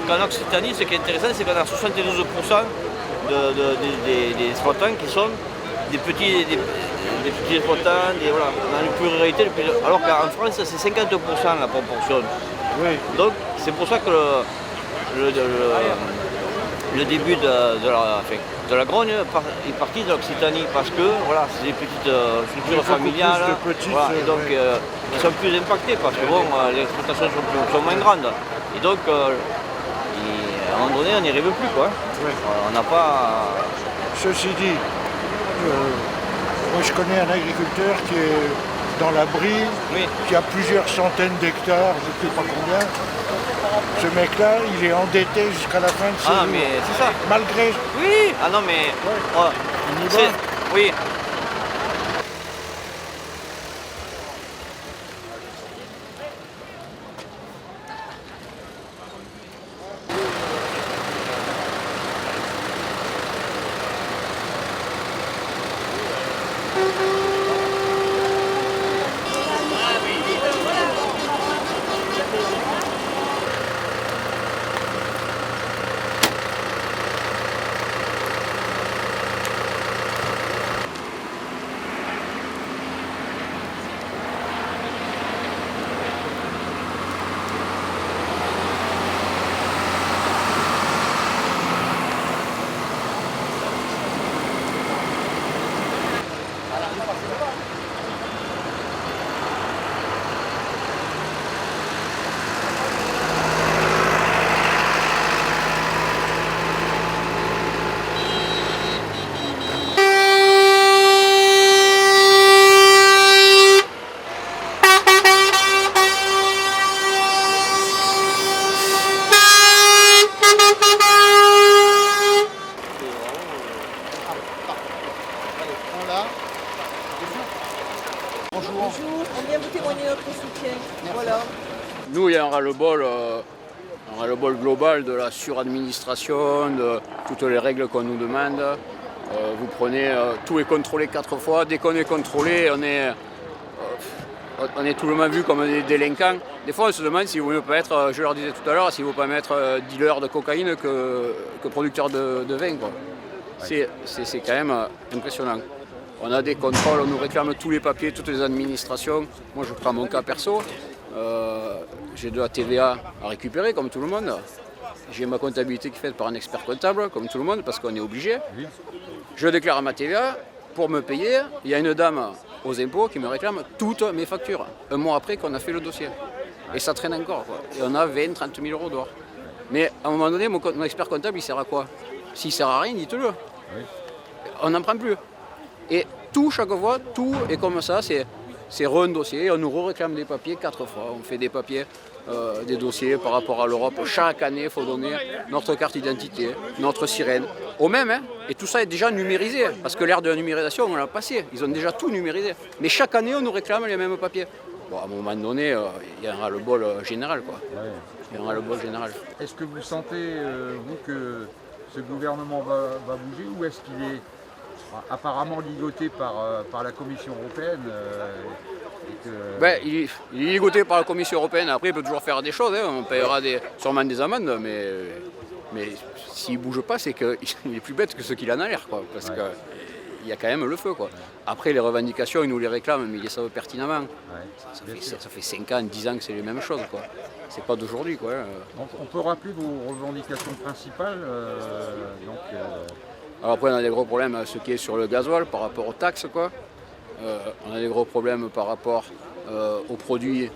qu'en Occitanie, ce qui est intéressant, c'est qu'on a 72% des exploitants qui sont des petits exploitants, voilà, dans une pluralité, alors qu'en France, c'est 50% la proportion. Oui. Donc, c'est pour ça que le début de la grogne est parti de l'Occitanie, parce que voilà, c'est des petites structures familiales, voilà, et donc ils sont plus impactés, parce que bon, les exploitations sont moins grandes. Et donc, à un moment donné, on n'y arrive plus, quoi. Oui. On n'a pas... Ceci dit, moi je connais un agriculteur qui est dans la Brie, Oui. qui a plusieurs centaines d'hectares, je ne sais pas combien. Ce mec-là, il est endetté jusqu'à la fin de ses Ah, jours. mais c'est ça. Malgré... Oui. Ah non, mais... Ouais. On y va. Oui. Bonjour, on vient vous témoigner notre soutien. Voilà. Nous, il y a un ras-le-bol global de la suradministration, de toutes les règles qu'on nous demande. Vous prenez, tout est contrôlé 4 fois. Dès qu'on est contrôlé, on est tout le monde vu comme des délinquants. Des fois, on se demande si vous ne pas être, je leur disais tout à l'heure, s'il ne vaut pas mettre dealer de cocaïne que producteur de vin, quoi. C'est quand même impressionnant. On a des contrôles, on nous réclame tous les papiers, toutes les administrations. Moi, je prends mon cas perso. J'ai de la TVA à récupérer, comme tout le monde. J'ai ma comptabilité qui est faite par un expert comptable, comme tout le monde, parce qu'on est obligé. Je déclare ma TVA. Pour me payer, il y a une dame aux impôts qui me réclame toutes mes factures. Un mois après qu'on a fait le dossier. Et ça traîne encore, quoi. Et on a 20, 30 000 euros dehors. Mais à un moment donné, mon expert comptable, il sert à quoi? S'il sert à rien, dites-le. Oui. On n'en prend plus. Et tout, chaque fois, tout est comme ça, c'est un dossier, on nous réclame des papiers 4 fois. On fait des papiers, des dossiers par rapport à l'Europe. Chaque année, il faut donner notre carte d'identité, notre sirène, au même. Hein, et tout ça est déjà numérisé, parce que l'ère de la numérisation, on l'a passé. Ils ont déjà tout numérisé. Mais chaque année, on nous réclame les mêmes papiers. Bon, à un moment donné, il y a un ras-le-bol général, quoi. Ouais. Il y a un ras-le-bol général. Est-ce que vous sentez, vous, que ce gouvernement va bouger, ou est-ce qu'il est apparemment ligoté par la Commission européenne Il est ligoté par la Commission européenne. Après, il peut toujours faire des choses. Hein. On paiera sûrement des amendes, mais s'il ne bouge pas, c'est qu'il est plus bête que ce qu'il en a l'air, quoi, parce qu'il y a quand même le feu, quoi. Après, les revendications, ils nous les réclament, mais ils le savent pertinemment. Ça fait 5 ans, 10 ans que c'est les mêmes choses, quoi. C'est pas d'aujourd'hui, quoi. On peut rappeler vos revendications principales. Alors après, on a des gros problèmes à ce qui est sur le gasoil par rapport aux taxes, quoi. On a des gros problèmes par rapport aux produits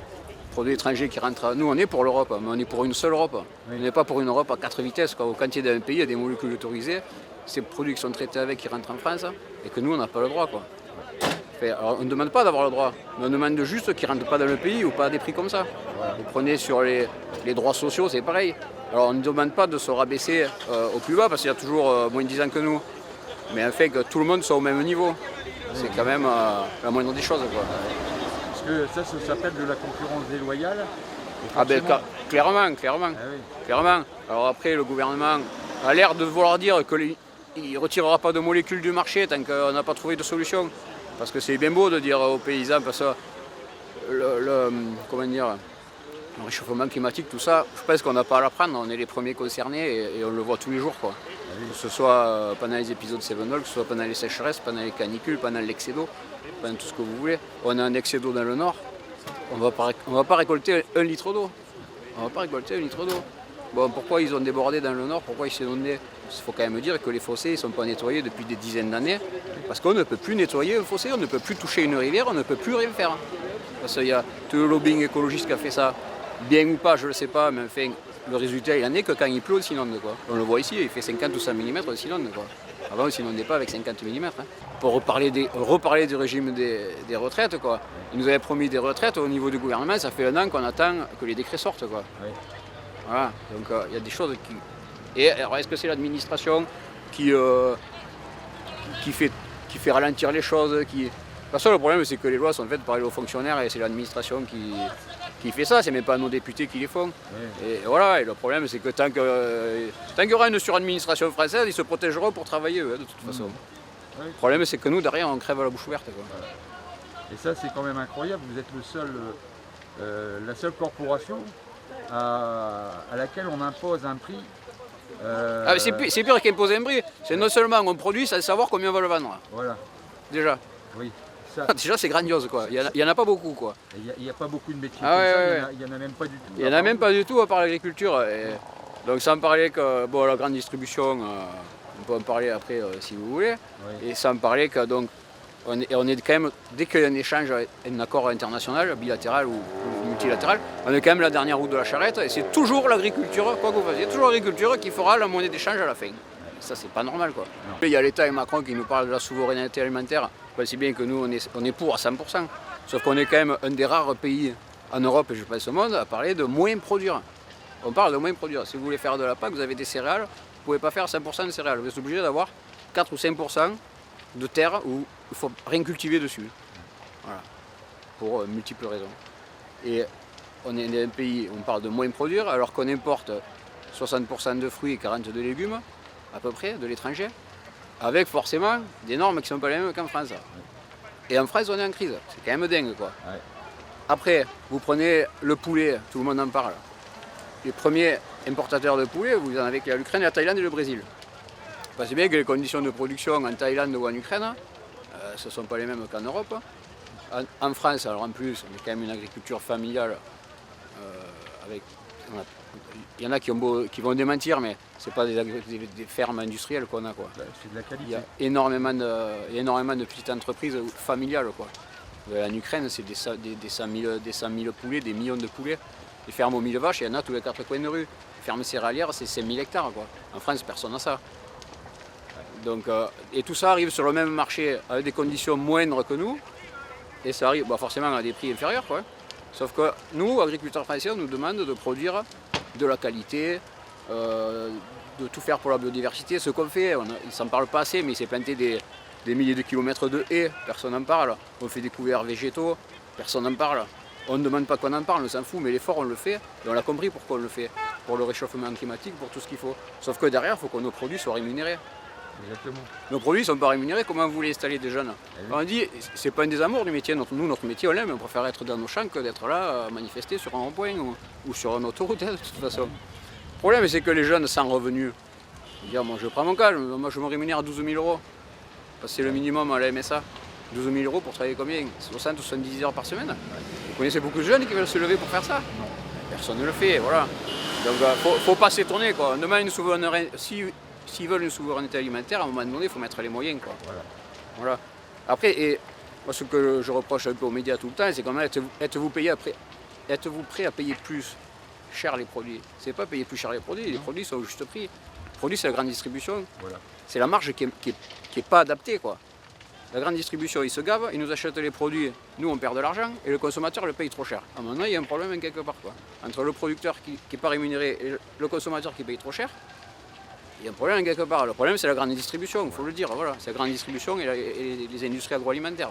étrangers qui rentrent. Nous, on est pour l'Europe, mais on est pour une seule Europe. Oui. On n'est pas pour une Europe à 4 vitesses, quoi. Quand il y a un pays, il y a des molécules autorisées, ces produits qui sont traités avec qui rentrent en France, et que nous, on n'a pas le droit, quoi. Alors, on ne demande pas d'avoir le droit, mais on demande juste qu'ils ne rentrent pas dans le pays ou pas à des prix comme ça. Voilà. Vous prenez sur les droits sociaux, c'est pareil. Alors on ne demande pas de se rabaisser au plus bas, parce qu'il y a toujours moins de 10 ans que nous. Mais en fait, que tout le monde soit au même niveau. C'est quand même la moindre des choses, quoi. Est-ce que ça s'appelle de la concurrence déloyale? Ah ben clairement. Ah oui. Clairement. Alors après, le gouvernement a l'air de vouloir dire qu'il ne retirera pas de molécules du marché tant qu'on n'a pas trouvé de solution. Parce que c'est bien beau de dire aux paysans, parce que Le réchauffement climatique, tout ça, je pense qu'on n'a pas à l'apprendre, on est les premiers concernés et on le voit tous les jours, quoi. Que ce soit pendant les épisodes Sevenol, que ce soit pendant les sécheresses, pendant les canicules, pendant l'excès d'eau, pendant tout ce que vous voulez. On a un excès d'eau dans le nord, on va pas récolter 1 litre d'eau. On va pas récolter 1 litre d'eau. Bon, pourquoi ils ont débordé dans le nord, pourquoi ils s'est inondé? Il faut quand même dire que les fossés ne sont pas nettoyés depuis des dizaines d'années, parce qu'on ne peut plus nettoyer un fossé, on ne peut plus toucher une rivière, on ne peut plus rien faire. Parce qu'il y a tout le lobbying écologiste qui a fait ça, bien ou pas, je ne le sais pas, mais enfin, le résultat, il en est que quand il pleut, on s'inonde, quoi. On le voit ici, il fait 50 ou 100 mm, on s'inonde, quoi. Avant, on ne s'inondait pas avec 50 mm. Hein. Pour reparler du régime des retraites, quoi. Ils nous avaient promis des retraites au niveau du gouvernement, ça fait 1 an qu'on attend que les décrets sortent, quoi. Oui. Voilà, donc il y a des choses qui... Et alors, est-ce que c'est l'administration qui fait ralentir les choses Parce que le problème, c'est que les lois sont faites par les hauts fonctionnaires et c'est l'administration qui fait ça, c'est même pas nos députés qui les font. Oui. Et voilà, et le problème, c'est que tant qu'il y aura une suradministration française, ils se protégeront pour travailler, eux, de toute façon. Oui. Le problème, c'est que nous, derrière, on crève à la bouche ouverte, quoi. Voilà. Et ça, c'est quand même incroyable, vous êtes la seule corporation à laquelle on impose un prix. Ah, c'est pire qu'imposer un prix, c'est non seulement on produit sans savoir combien on va le vendre. Voilà. Déjà. Oui. Ça. Déjà, c'est grandiose, quoi. Il n'y en a pas beaucoup, quoi. Il n'y a pas beaucoup de métiers comme ça, il n'y en a même pas du tout. Il n'y en a même pas du tout à part l'agriculture. Donc sans parler que bon, la grande distribution, on peut en parler après si vous voulez. Oui. Et sans parler que donc on est quand même, dès qu'il y a un échange, un accord international, bilatéral ou multilatéral, on est quand même la dernière roue de la charrette et c'est toujours l'agriculture, quoi que vous fassiez, toujours l'agriculture qui fera la monnaie d'échange à la fin. Ça, c'est pas normal, quoi. Non. Il y a l'État et Macron qui nous parlent de la souveraineté alimentaire. C'est bien que nous, on est pour à 100%. Sauf qu'on est quand même un des rares pays en Europe, et je pense au monde, à parler de moins produire. On parle de moins produire. Si vous voulez faire de la PAC, vous avez des céréales, vous ne pouvez pas faire 100% de céréales. Vous êtes obligé d'avoir 4 ou 5% de terre où il ne faut rien cultiver dessus. Voilà. Pour multiples raisons. Et on est un pays où on parle de moins produire, alors qu'on importe 60% de fruits et 40% de légumes, à peu près, de l'étranger, avec forcément des normes qui ne sont pas les mêmes qu'en France. Et en France, on est en crise. C'est quand même dingue, quoi. Ouais. Après, vous prenez le poulet, tout le monde en parle. Les premiers importateurs de poulet, vous en avez que l'Ukraine, la Thaïlande et le Brésil. C'est bien que les conditions de production en Thaïlande ou en Ukraine, ce ne sont pas les mêmes qu'en Europe. En France, alors en plus, on a quand même une agriculture familiale avec... Il y en a qui vont démentir, mais ce n'est pas des fermes industrielles qu'on a, quoi. C'est de la qualité. Il y a énormément de petites entreprises familiales, quoi. En Ukraine, c'est des 100 000 poulets, des millions de poulets. Les fermes aux 1000 vaches, il y en a tous les 4 coins de rue. Les fermes céréalières, c'est 5000 hectares, quoi. En France, personne n'a ça. Donc, et tout ça arrive sur le même marché avec des conditions moindres que nous. Et ça arrive forcément à des prix inférieurs, quoi. Sauf que nous, agriculteurs français, on nous demande de produire de la qualité, de tout faire pour la biodiversité. Ce qu'on fait, il ne s'en parle pas assez, mais il s'est planté des milliers de kilomètres de haies, personne n'en parle. On fait des couverts végétaux, personne n'en parle. On ne demande pas qu'on en parle, on s'en fout, mais l'effort on le fait, et on a compris pourquoi on le fait. Pour le réchauffement climatique, pour tout ce qu'il faut. Sauf que derrière, il faut que nos produits soient rémunérés. Exactement. Nos produits ne sont pas rémunérés, comment vous voulez installer des jeunes? On dit, c'est pas un désamour du métier, notre métier on l'aime, on préfère être dans nos champs que d'être là à manifester sur un rond-point ou sur une autoroute, de toute façon. Le problème c'est que les jeunes sans revenus, moi je prends mon cas, moi je me rémunère à 12 000 €, parce que c'est le minimum à la MSA. 12 000 € pour travailler combien? 60 ou 70 heures par semaine. Vous connaissez beaucoup de jeunes qui veulent se lever pour faire ça? Non. Personne ne le fait, voilà. Donc faut pas s'étonner, quoi. On demande une souveraineté. S'ils veulent une souveraineté alimentaire, à un moment donné, il faut mettre les moyens, quoi. Voilà. Après, moi, ce que je reproche un peu aux médias tout le temps, c'est quand même êtes-vous prêt à payer plus cher les produits? C'est pas payer plus cher les produits produits sont au juste prix. Les produits, c'est la grande distribution. Voilà. C'est la marge qui est pas adaptée, quoi. La grande distribution, ils se gavent, ils nous achètent les produits, nous on perd de l'argent et le consommateur le paye trop cher. À un moment donné, il y a un problème quelque part, quoi. Entre le producteur qui n'est pas rémunéré et le consommateur qui paye trop cher, il y a un problème quelque part. Le problème, c'est la grande distribution, il faut le dire. Voilà. C'est la grande distribution et les industries agroalimentaires.